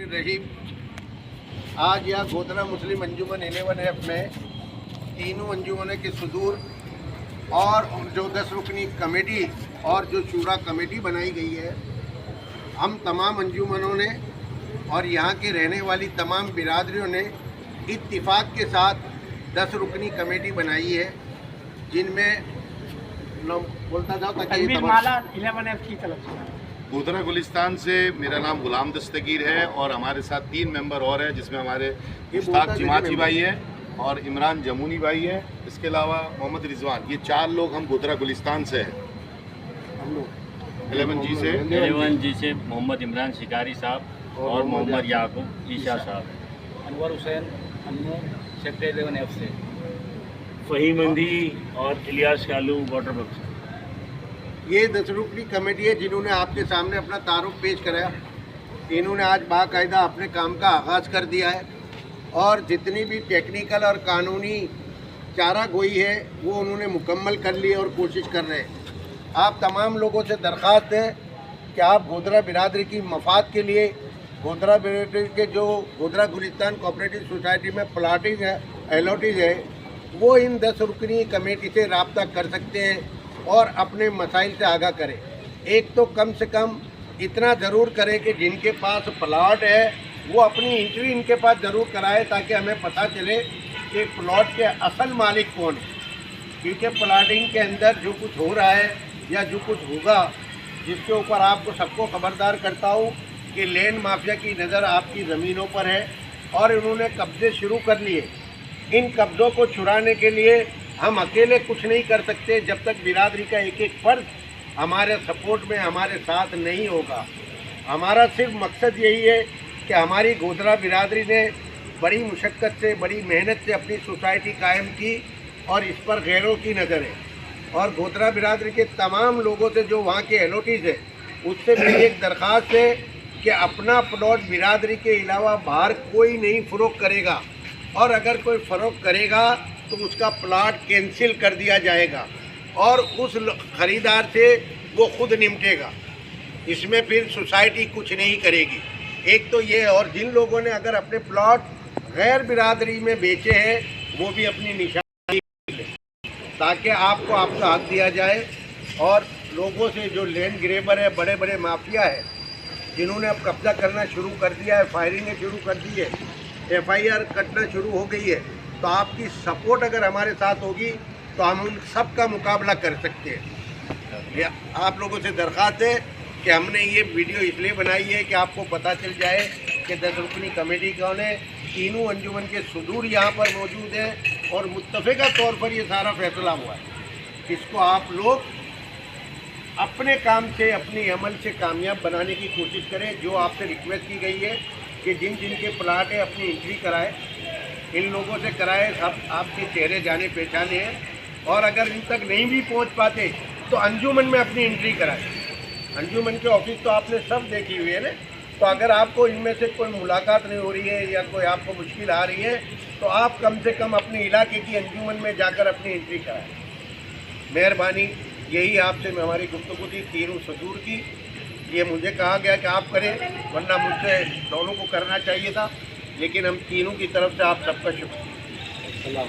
रहीम। आज यहाँ गोधरा मुस्लिम अंजुमन 11F में तीनों अंजुमनों के सदूर और जो 10 रुकनी कमेटी और जो शूरा कमेटी बनाई गई है, हम तमाम अंजुमनों ने और यहाँ के रहने वाली तमाम बिरादरियों ने इत्तिफाक के साथ 10 रुकनी कमेटी बनाई है, जिनमें बोलता जाओ ताकि माला 11F की तरफ से गोधरा गुलिस्तान से मेरा नाम गुलाम दस्तगीर है और हमारे साथ 3 मेंबर और हैं, जिसमें हमारे मुश्ताक जिमाती भाई है और इमरान जमुनी भाई है। इसके अलावा मोहम्मद रिजवान। ये 4 लोग हम गोधरा गुलिस्तान से हैं। हम लोग 11 जी से मोहम्मद इमरान शिकारी साहब और मोहम्मद याकूब ईशा साहब, अनवर हुसैन अन्नू सेक्टर 11F से, फहीम अंधी और इलियास कालू वाटर बक्स। ये 10 रुकनी कमेटी है जिन्होंने आपके सामने अपना तारुफ पेश कराया। इन्होंने आज बाकायदा अपने काम का आगाज़ कर दिया है और जितनी भी टेक्निकल और कानूनी चारा गोई है वो उन्होंने मुकम्मल कर ली और कोशिश कर रहे हैं। आप तमाम लोगों से दरख्वास्त है कि आप गोधरा बिरादरी की मफाद के लिए गोधरा बिरादरी के जो गोधरा गुलिस्तान कोऑपरेटिव सोसाइटी में प्लाटिंग है, अलॉटीज है, वो इन 10 रुकनी कमेटी से रब्ता कर सकते हैं और अपने मसाइल से आगाह करें। एक तो कम से कम इतना ज़रूर करें कि जिनके पास प्लाट है वो अपनी एंट्री इनके पास ज़रूर कराए, ताकि हमें पता चले कि प्लॉट के असल मालिक कौन है। क्योंकि प्लाटिंग के अंदर जो कुछ हो रहा है या जो कुछ होगा, जिसके ऊपर आपको सबको खबरदार करता हूँ कि लैंड माफिया की नज़र आपकी ज़मीनों पर है और इन्होंने कब्ज़े शुरू कर लिए। इन कब्ज़ों को छुड़ाने के लिए हम अकेले कुछ नहीं कर सकते जब तक बिरादरी का एक एक फर्द हमारे सपोर्ट में हमारे साथ नहीं होगा। हमारा सिर्फ मकसद यही है कि हमारी गोधरा बिरादरी ने बड़ी मुशक्क़त से, बड़ी मेहनत से अपनी सोसाइटी कायम की और इस पर गैरों की नज़र है। और गोधरा बिरादरी के तमाम लोगों से जो वहाँ के एलओटीज़ है, उससे मेरी एक दरख्वास्त है कि अपना प्लॉट बिरादरी के अलावा बाहर कोई नहीं फ़रोख्त करेगा, और अगर कोई फ़रोख्त करेगा तो उसका प्लाट कैंसिल कर दिया जाएगा और उस ख़रीदार से वो खुद निपटेगा। इसमें फिर सोसाइटी कुछ नहीं करेगी। एक तो ये, और जिन लोगों ने अगर अपने प्लॉट गैर बिरादरी में बेचे हैं वो भी अपनी निशानी लें, ताकि आपको आपका हक दिया जाए। और लोगों से जो लैंड ग्रेबर है, बड़े बड़े माफिया है जिन्होंने अब कब्ज़ा करना शुरू कर दिया है, फायरिंगें शुरू कर दी है, FIR कटना शुरू हो गई है, तो आपकी सपोर्ट अगर हमारे साथ होगी तो हम उन सब का मुकाबला कर सकते हैं। आप लोगों से दरख्वास्त है कि हमने ये वीडियो इसलिए बनाई है कि आपको पता चल जाए कि 10 रुकनी कमेटी कौन है। तीनों अंजुमन के सदूर यहाँ पर मौजूद हैं और मुत्तफ़िका तौर पर ये सारा फैसला हुआ है। इसको आप लोग अपने काम से, अपने अमल से कामयाब बनाने की कोशिश करें। जो आपसे रिक्वेस्ट की गई है कि जिन जिन के प्लाट है अपनी एंट्री कराए, इन लोगों से कराए। सब आपके चेहरे जाने पहचाने हैं, और अगर इन तक नहीं भी पहुंच पाते तो अंजुमन में अपनी एंट्री कराए। अंजुमन के ऑफिस तो आपने सब देखी हुई है ना, तो अगर आपको इनमें से कोई मुलाकात नहीं हो रही है या कोई आपको मुश्किल आ रही है तो आप कम से कम अपने इलाके की अंजुमन में जाकर अपनी एंट्री कराएं। मेहरबानी, यही आपसे हमारी गुफ्तगू थी तीनों सदूर की। ये मुझे कहा गया कि आप करें, वरना मुझसे दोनों को करना चाहिए था, लेकिन हम तीनों की तरफ से आप सबका शुक्रिया।